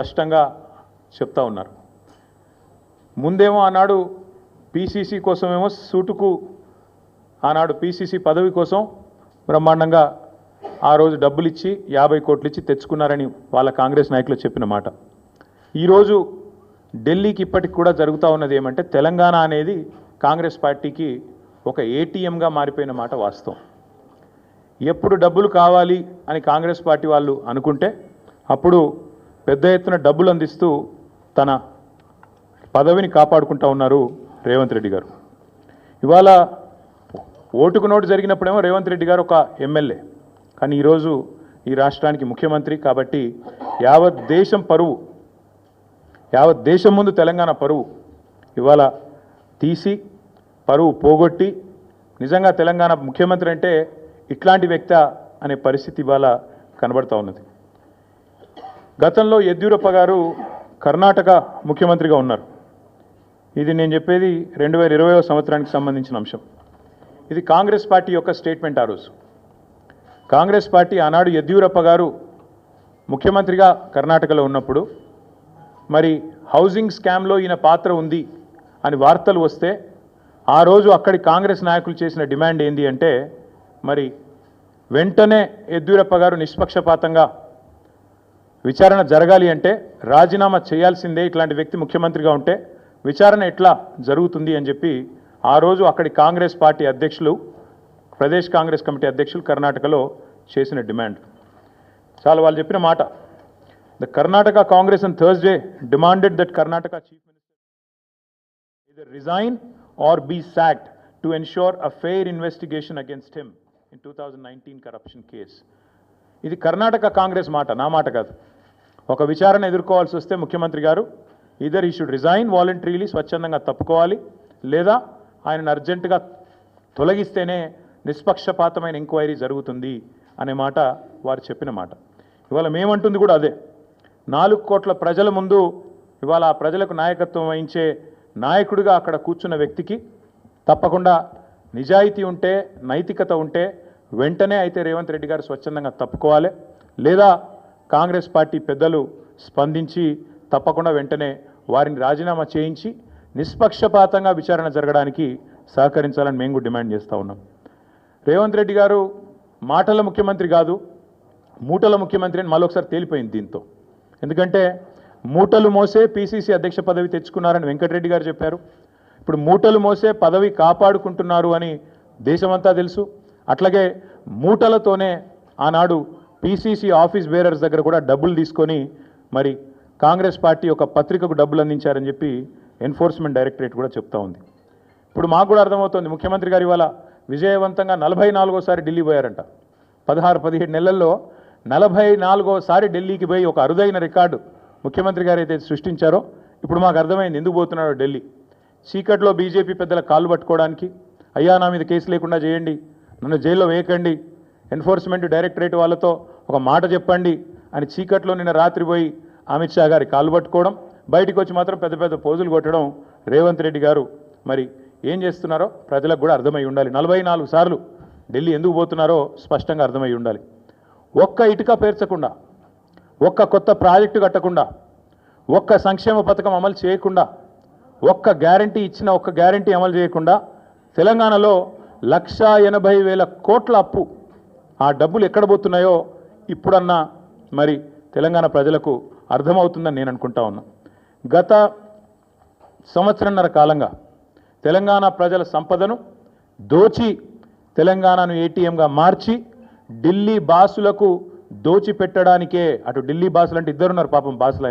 స్పష్టంగా చెప్తా ఉన్నారు. ముందేమో ఆనాడు పీసీసీ కోసమేమో సూటుకు ఆనాడు పీసీసీ పదవి కోసం బ్రహ్మాండంగా ఆ రోజు డబ్బులు ఇచ్చి 50 కోట్లు ఇచ్చి తెచ్చుకున్నారని వాళ్ళ కాంగ్రెస్ నాయకులు చెప్పిన మాట. ఈరోజు ఢిల్లీకి ఇప్పటికి కూడా జరుగుతూ ఉన్నది ఏమంటే తెలంగాణ అనేది కాంగ్రెస్ పార్టీకి ఒక ఏటీఎంగా మారిపోయిన మాట వాస్తవం. ఎప్పుడు డబ్బులు కావాలి అని కాంగ్రెస్ పార్టీ వాళ్ళు అనుకుంటే అప్పుడు పెద్ద ఎత్తున డబ్బులు అందిస్తూ తన పదవిని కాపాడుకుంటూ ఉన్నారు రేవంత్ రెడ్డి గారు. ఇవాళ ఓటుకు నోటు జరిగినప్పుడేమో రేవంత్ రెడ్డి గారు ఒక ఎమ్మెల్యే, కానీ ఈరోజు ఈ రాష్ట్రానికి ముఖ్యమంత్రి. కాబట్టి యావత్ దేశం పరువు, యావత్ దేశం ముందు తెలంగాణ పరువు ఇవాళ తీసి పరువు పోగొట్టి నిజంగా తెలంగాణ ముఖ్యమంత్రి అంటే ఇట్లాంటి వ్యక్తి అనే పరిస్థితి ఇవాళ కనబడుతూ ఉన్నది. గతంలో యడ్యూరప్ప గారు కర్ణాటక ముఖ్యమంత్రిగా ఉన్నారు. ఇది నేను చెప్పేది 2020వ సంవత్సరానికి సంబంధించిన అంశం. ఇది కాంగ్రెస్ పార్టీ యొక్క స్టేట్మెంట్. ఆ రోజు కాంగ్రెస్ పార్టీ ఆనాడు యడ్యూరప్ప గారు ముఖ్యమంత్రిగా కర్ణాటకలో ఉన్నప్పుడు మరి హౌసింగ్ స్కామ్లో ఈయన పాత్ర ఉంది అని వార్తలు వస్తే ఆ రోజు అక్కడి కాంగ్రెస్ నాయకులు చేసిన డిమాండ్ ఏంది అంటే మరి వెంటనే యడ్యూరప్ప గారు నిష్పక్షపాతంగా విచారణ జరగాలి అంటే రాజీనామా చేయాల్సిందే, ఇట్లాంటి వ్యక్తి ముఖ్యమంత్రిగా ఉంటే విచారణ ఎట్లా జరుగుతుంది అని చెప్పి ఆ రోజు అక్కడి కాంగ్రెస్ పార్టీ అధ్యక్షులు, ప్రదేశ్ కాంగ్రెస్ కమిటీ అధ్యక్షులు కర్ణాటకలో చేసిన డిమాండ్ చాలా వాళ్ళు చెప్పిన మాట. The Karnataka Congress on Thursday demanded that Karnataka Chief Minister either resign or be sacked to ensure a fair investigation against him in 2019 corruption case. ఇది కర్ణాటక కాంగ్రెస్ మాట, నా మాట కాదు. ఒక విచారణ ఎదుర్కోవాల్సి వస్తే ముఖ్యమంత్రి గారు ఈదర్ ఈ షుడ్ రిజైన్ వాలంటరీలీ, స్వచ్ఛందంగా తప్పుకోవాలి, లేదా ఆయనను అర్జెంటుగా తొలగిస్తేనే నిష్పక్షపాతమైన ఎంక్వైరీ జరుగుతుంది అనే మాట వారు చెప్పిన మాట. ఇవాళ మేమంటుంది కూడా అదే. 4 కోట్ల ప్రజల ముందు ఇవాళ ఆ ప్రజలకు నాయకత్వం వహించే నాయకుడిగా అక్కడ కూర్చున్న వ్యక్తికి తప్పకుండా నిజాయితీ ఉంటే, నైతికత ఉంటే వెంటనే అయితే రేవంత్ రెడ్డి గారు స్వచ్ఛందంగా తప్పుకోవాలి, లేదా కాంగ్రెస్ పార్టీ పెద్దలు స్పందించి తప్పకుండా వెంటనే వారిని రాజీనామా చేయించి నిష్పక్షపాతంగా విచారణ జరగడానికి సహకరించాలని మేము కూడా డిమాండ్ చేస్తూ ఉన్నాం. రేవంత్ రెడ్డి గారు మాటల ముఖ్యమంత్రి కాదు, మూటల ముఖ్యమంత్రి అని మరొకసారి తేలిపోయింది దీంతో. ఎందుకంటే మూటలు మోసే పీసీసీ అధ్యక్ష పదవి తెచ్చుకున్నారని వెంకటరెడ్డి గారు చెప్పారు. ఇప్పుడు మూటలు మోసే పదవి కాపాడుకుంటున్నారు అని దేశమంతా తెలుసు. అట్లాగే మూటలతోనే ఆనాడు పీసీసీ ఆఫీస్ బేరర్స్ దగ్గర కూడా డబ్బులు తీసుకొని మరి కాంగ్రెస్ పార్టీ ఒక పత్రికకు డబ్బులు అందించారని చెప్పి ఎన్ఫోర్స్మెంట్ డైరెక్టరేట్ కూడా చెప్తా ఉంది. ఇప్పుడు మాకు కూడా అర్థమవుతుంది, ముఖ్యమంత్రి గారు ఇవాళ విజయవంతంగా 44వసారి ఢిల్లీ పోయారంట. 16-17 నెలల్లో 44వసారి ఢిల్లీకి పోయి ఒక అరుదైన రికార్డు ముఖ్యమంత్రి గారు అయితే సృష్టించారో ఇప్పుడు మాకు అర్థమైంది ఎందుకు పోతున్నాడో ఢిల్లీ. చీకట్లో బీజేపీ పెద్దల కాళ్ళు పట్టుకోవడానికి, అయ్యా నా మీద కేసు లేకుండా చేయండి, నన్ను జైల్లో వేయకండి, ఎన్ఫోర్స్మెంట్ డైరెక్టరేట్ వాళ్ళతో ఒక మాట చెప్పండి అని చీకట్లో నిన్న రాత్రి పోయి అమిత్ షా గారి కాళ్ళు పట్టుకోవడం, బయటికి వచ్చి మాత్రం పెద్ద పెద్ద పోజులు కొట్టడం రేవంత్ రెడ్డి గారు మరి ఏం చేస్తున్నారో ప్రజలకు కూడా అర్థమై ఉండాలి. 44 సార్లు ఢిల్లీ ఎందుకు పోతున్నారో స్పష్టంగా అర్థమై ఉండాలి. ఒక్క ఇటుక పేర్చకుండా, ఒక్క కొత్త ప్రాజెక్టు కట్టకుండా, ఒక్క సంక్షేమ పథకం అమలు చేయకుండా, ఒక్క గ్యారంటీ ఇచ్చిన ఒక్క గ్యారంటీ అమలు చేయకుండా తెలంగాణలో 1,80,000 కోట్ల అప్పు, ఆ డబ్బులు ఎక్కడ పోతున్నాయో ఇప్పుడన్నా మరి తెలంగాణ ప్రజలకు అర్థమవుతుందని నేను అనుకుంటా ఉన్నా. గత సంవత్సరన్నర కాలంగా తెలంగాణ ప్రజల సంపదను దోచి తెలంగాణను ఏటీఎంగా మార్చి ఢిల్లీ బాసులకు దోచిపెట్టడానికే, అటు ఢిల్లీ బాసులు అంటే ఇద్దరున్నారు పాపం బాసులు,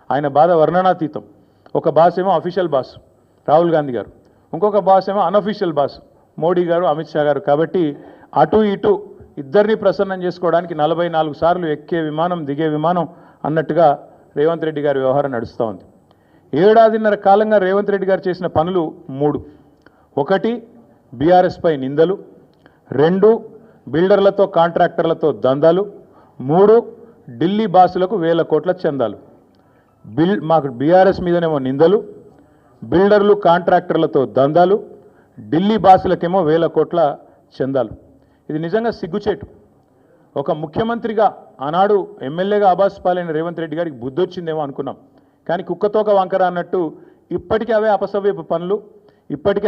ఆయన బాధ వర్ణనాతీతం. ఒక బాస్ ఏమో అఫీషియల్ బాస్ రాహుల్ గాంధీ గారు, ఇంకొక బాస్ ఏమో అన్అఫీషియల్ బాస్ మోడీ గారు, అమిత్ షా గారు. కాబట్టి అటు ఇటు ఇద్దరిని ప్రసన్నం చేసుకోవడానికి 44 సార్లు ఎక్కే విమానం దిగే విమానం అన్నట్టుగా రేవంత్ రెడ్డి గారి వ్యవహారం నడుస్తూ ఉంది. 7.5 కాలంగా రేవంత్ రెడ్డి గారు చేసిన పనులు 3. 1 బీఆర్ఎస్ పై నిందలు, 2 బిల్డర్లతో కాంట్రాక్టర్లతో దందాలు, 3 ఢిల్లీ బాసులకు 1000 కోట్ల చందాలు. మాకు బీఆర్ఎస్ మీదనేమో నిందలు, బిల్డర్లు కాంట్రాక్టర్లతో దందాలు, ఢిల్లీ బాసులకేమో 1000 కోట్ల చందాలు. ఇది నిజంగా సిగ్గుచేటు. ఒక ముఖ్యమంత్రిగా ఆనాడు ఎమ్మెల్యేగా అబాస్ పాలైన రేవంత్ రెడ్డి గారికి బుద్ధి వచ్చిందేమో అనుకున్నాం. కానీ కుక్కతోక వంకర అన్నట్టు ఇప్పటికీ అవే అపసవ్యపు పనులు, ఇప్పటికీ